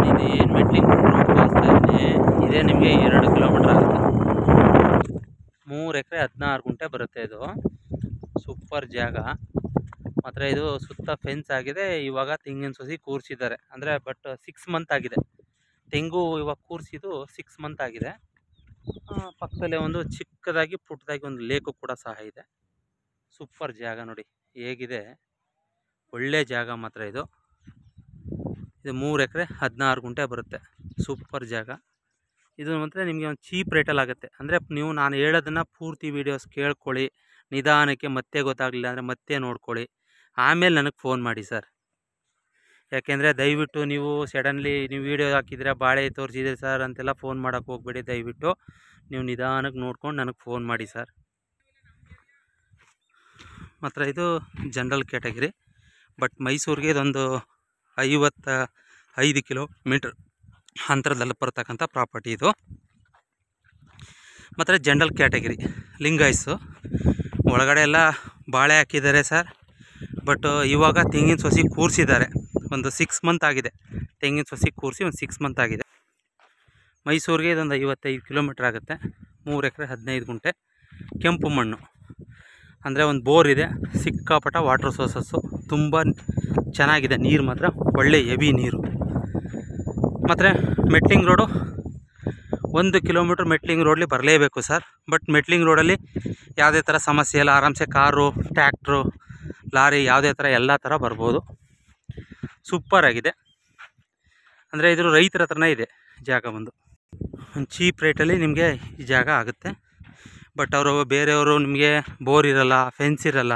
ಇದು ಏನು ಮೆಟ್ಲಿಂಗ್ ತೋರಿಸ್ತಾ ಇದ್ದೀನಿ, ಇದೇ ನಿಮಗೆ 2 ಕಿಲೋಮೀಟ್ರ್ ಆಗುತ್ತೆ. 3 ಎಕರೆ 16 ಗುಂಟೆ ಬರುತ್ತೆ. ಇದು ಸೂಪರ್ ಜಾಗ ಮಾತ್ರ. ಇದು ಸುತ್ತ ಫೆನ್ಸ್ ಆಗಿದೆ. ಇವಾಗ ತೆಂಗಿನ ಸಸಿ ಕೂರಿಸಿದ್ದಾರೆ, ಅಂದರೆ ಬಟ್ 6 ಮಂತ್ ಆಗಿದೆ. ತೆಂಗು ಇವಾಗ ಕೂರಿಸಿದ್ದು 6 ಮಂತ್ ಆಗಿದೆ. ಪಕ್ಕದಲ್ಲೇ ಒಂದು ಚಿಕ್ಕದಾಗಿ ಪುಟ್ಟದಾಗಿ ಒಂದು ಲೇಕು ಕೂಡ ಸಹ ಇದೆ. ಸೂಪರ್ ಜಾಗ ನೋಡಿ ಹೇಗಿದೆ, ಒಳ್ಳೆ ಜಾಗ ಮಾತ್ರ ಇದು. 3 ಎಕರೆ 16 ಗುಂಟೆ ಬರುತ್ತೆ. ಸೂಪರ್ ಜಾಗ ಇದು. ಮಾತ್ರ ನಿಮಗೆ ಒಂದು ಚೀಪ್ ರೇಟಲ್ಲಿ ಆಗುತ್ತೆ. ಅಂದರೆ ನೀವು ನಾನು ಹೇಳೋದನ್ನು ಪೂರ್ತಿ ವೀಡಿಯೋಸ್ ಕೇಳ್ಕೊಳ್ಳಿ, ನಿಧಾನಕ್ಕೆ ಮತ್ತೆ ಗೊತ್ತಾಗಲಿಲ್ಲ ಅಂದರೆ ಮತ್ತೆ ನೋಡ್ಕೊಳ್ಳಿ, ಆಮೇಲೆ ನನಗೆ ಫೋನ್ ಮಾಡಿ ಸರ್. ಯಾಕೆಂದರೆ ದಯವಿಟ್ಟು ನೀವು ಸಡನ್ಲಿ ನೀವು ವೀಡಿಯೋ ಹಾಕಿದರೆ ಬಾಳೆ ತೋರಿಸಿದ್ರೆ ಸರ್ ಅಂತೆಲ್ಲ ಫೋನ್ ಮಾಡೋಕ್ಕೆ ಹೋಗಬೇಡಿ. ದಯವಿಟ್ಟು ನೀವು ನಿಧಾನಕ್ಕೆ ನೋಡ್ಕೊಂಡು ನನಗೆ ಫೋನ್ ಮಾಡಿ ಸರ್. ಮಾತ್ರ ಇದು ಜನರಲ್ ಕ್ಯಾಟಗಿರಿ, ಬಟ್ ಮೈಸೂರಿಗೆ ಇದೊಂದು 55 ಕಿಲೋಮೀಟ್ರ್ ಅಂತರದಲ್ಲಿ ಬರ್ತಕ್ಕಂಥ ಪ್ರಾಪರ್ಟಿ ಇದು. ಮತ್ತು ಜನರಲ್ ಕ್ಯಾಟಗಿರಿ ಲಿಂಗಾಯಸು ಒಳಗಡೆ ಎಲ್ಲ ಬಾಳೆ ಹಾಕಿದ್ದಾರೆ ಸರ್. ಬಟ್ ಇವಾಗ ತೆಂಗಿನ ಸಸಿ ಕೂರಿಸಿದ್ದಾರೆ. ಒಂದು 6 ಮಂತ್ ಆಗಿದೆ ತೆಂಗಿನ ಸಸಿ ಕೂರಿಸಿ, ಒಂದು 6 ಮಂತ್ ಆಗಿದೆ. ಮೈಸೂರಿಗೆ ಇದೊಂದು 55 ಕಿಲೋಮೀಟ್ರ್ ಆಗುತ್ತೆ. 3 ಎಕರೆ 15 ಗುಂಟೆ. ಕೆಂಪು ಮಣ್ಣು, ಅಂದರೆ ಒಂದು ಬೋರ್ ಇದೆ, ಸಿಕ್ಕಾಪಟ್ಟ ವಾಟ್ರ್ ಸೋರ್ಸಸ್ಸು ತುಂಬ ಚೆನ್ನಾಗಿದೆ. ನೀರು ಮಾತ್ರ ಒಳ್ಳೆ ಹೆವಿ ನೀರು. ಮತ್ತು ಮೆಟ್ಲಿಂಗ್ ರೋಡು 1 ಕಿಲೋಮೀಟ್ರ್ ಮೆಟ್ಲಿಂಗ್ ರೋಡ್ಲಿ ಬರಲೇಬೇಕು ಸರ್. ಬಟ್ ಮೆಟ್ಲಿಂಗ್ ರೋಡಲ್ಲಿ ಯಾವುದೇ ಥರ ಸಮಸ್ಯೆ ಇಲ್ಲ, ಆರಾಮ್ಸೆ ಕಾರು, ಟ್ಯಾಕ್ಟ್ರು, ಲಾರಿ ಯಾವುದೇ ಥರ ಎಲ್ಲ ಥರ ಬರ್ಬೋದು. ಸೂಪರಾಗಿದೆ. ಅಂದರೆ ಇದು ರೈತರ ಹತ್ರನೇ ಇದೆ ಜಾಗ. ಒಂದು ಚೀಪ್ ರೇಟಲ್ಲಿ ನಿಮಗೆ ಈ ಜಾಗ ಆಗುತ್ತೆ. ಬಟ್ ಅವರು ಬೇರೆಯವರು ನಿಮಗೆ ಬೋರ್ ಇರಲ್ಲ, ಫೆನ್ಸ್ ಇರಲ್ಲ.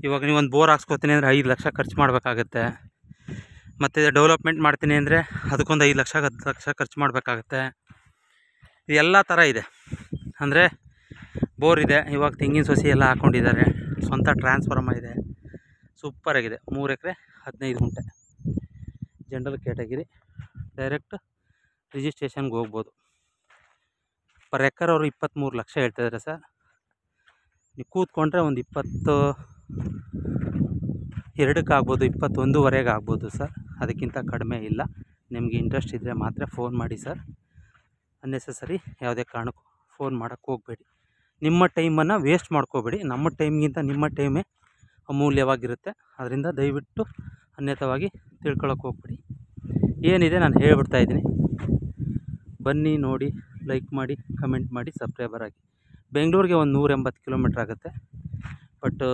ಇವಾಗ ನೀವು ಒಂದು ಬೋರ್ ಹಾಕ್ಸ್ಕೊತೀನಿ ಅಂದರೆ 5 ಲಕ್ಷ ಖರ್ಚು ಮಾಡಬೇಕಾಗತ್ತೆ. ಮತ್ತು ಡೆವಲಪ್ಮೆಂಟ್ ಮಾಡ್ತೀನಿ ಅಂದರೆ ಅದಕ್ಕೊಂದು 5 ಲಕ್ಷ 10 ಲಕ್ಷ ಖರ್ಚು ಮಾಡಬೇಕಾಗತ್ತೆ. ಎಲ್ಲ ಥರ ಇದೆ. ಅಂದರೆ ಬೋರ್ ಇದೆ, ಇವಾಗ ತೆಂಗಿನ ಸಸಿ ಎಲ್ಲ ಹಾಕ್ಕೊಂಡಿದ್ದಾರೆ, ಸ್ವಂತ ಟ್ರಾನ್ಸ್ಫಾರ್ಮರ್ ಇದೆ. ಸೂಪರಾಗಿದೆ. 3 ಎಕರೆ 15 ಗುಂಟೆ ಜನರಲ್ ಕ್ಯಾಟಗಿರಿ. ಡೈರೆಕ್ಟ್ ರಿಜಿಸ್ಟ್ರೇಷನ್ಗೆ ಹೋಗ್ಬೋದು. ಪರ್ ಎಕರ್ ಅವರು 23 ಲಕ್ಷ ಹೇಳ್ತಾಯಿದ್ದಾರೆ ಸರ್. ನೀವು ಕೂತ್ಕೊಂಡ್ರೆ ಒಂದು 22ಕ್ಕೆ ಆಗ್ಬೋದು, 21ವರೆಗೆ ಆಗ್ಬೋದು ಸರ್. ಅದಕ್ಕಿಂತ ಕಡಿಮೆ ಇಲ್ಲ. ನಿಮಗೆ ಇಂಟ್ರೆಸ್ಟ್ ಇದ್ದರೆ ಮಾತ್ರ ಫೋನ್ ಮಾಡಿ ಸರ್. ಅನ್ನೆಸೆಸರಿ ಯಾವುದೇ ಕಾರಣಕ್ಕೂ ಫೋನ್ ಮಾಡೋಕ್ಕೆ ಹೋಗಬೇಡಿ. ನಿಮ್ಮ ಟೈಮನ್ನು ವೇಸ್ಟ್ ಮಾಡ್ಕೋಬೇಡಿ. ನಮ್ಮ ಟೈಮ್ಗಿಂತ ನಿಮ್ಮ ಟೈಮೇ ಅಮೂಲ್ಯವಾಗಿರುತ್ತೆ. ಅದರಿಂದ ದಯವಿಟ್ಟು ಅನ್ಯಥವಾಗಿ ತಿಳ್ಕೊಳ್ಳೋಕೆ ಹೋಗ್ಬೇಡಿ. ಏನಿದೆ ನಾನು ಹೇಳ್ಬಿಡ್ತಾಯಿದ್ದೀನಿ. ಬನ್ನಿ, ನೋಡಿ, ಲೈಕ್ ಮಾಡಿ, ಕಮೆಂಟ್ ಮಾಡಿ, ಸಬ್ಸ್ಕ್ರೈಬರ್ ಆಗಿ. ಬೆಂಗಳೂರಿಗೆ ಒಂದು 180 ಕಿಲೋಮೀಟ್ರ್ ಆಗುತ್ತೆ. ಬಟ್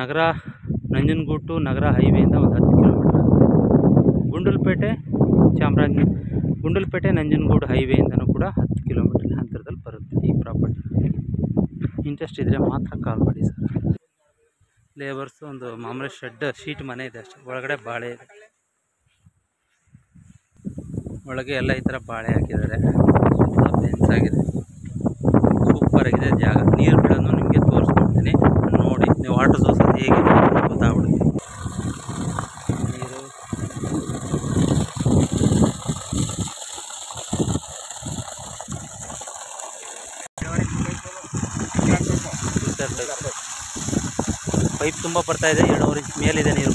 ನಗರ ನಂಜನಗೂಡು ನಗರ ಹೈವೇಯಿಂದ ಒಂದು 10 ಕಿಲೋಮೀಟ್ರ್. ಗುಂಡಲಪೇಟೆ ನಂಜನಗೂಡು ಹೈವೇಯಿಂದನೂ ಕೂಡ 10 ಕಿಲೋಮೀಟ್ರ್ ಅಂತರದಲ್ಲಿ ಬರುತ್ತೆ ಈ ಪ್ರಾಪರ್ಟಿ. ಇಂಟ್ರೆಸ್ಟ್ ಇದ್ದರೆ ಮಾತ್ರ ಕಾಲ್ ಮಾಡಿ ಸರ್. ಲೇಬರ್ಸು ಒಂದು ಮಾಮೂಲಿ ಶೀಟ್ ಮನೆ ಇದೆ ಅಷ್ಟೇ. ಒಳಗಡೆ ಬಾಳೆ ಇದೆ, ಒಳಗೆ ಎಲ್ಲ ಈ ಥರ ಬಾಳೆ ಹಾಕಿದ್ದಾರೆ. ಸುತ್ತ ಫೆನ್ಸ್ ಆಗಿದೆ. ಸೂಪರಾಗಿದೆ ಜಾಗ. ನೀರು ಬಿಡೋದು ನಿಮಗೆ ತೋರಿಸ್ಕೊಡ್ತೀನಿ, ನೋಡಿ. ನೀವು ವಾಟರ್ ಸೋರ್ಸ್ ಅದು ಹೇಗೆ ಗೊತ್ತಾಗ್ಬಿಡುತ್ತೆ. ನೀರು ಪೈಪ್ ತುಂಬ ಬರ್ತಾಯಿದೆ. 2 ಇಂಚ್ ಮೇಲಿದೆ ನೀರು.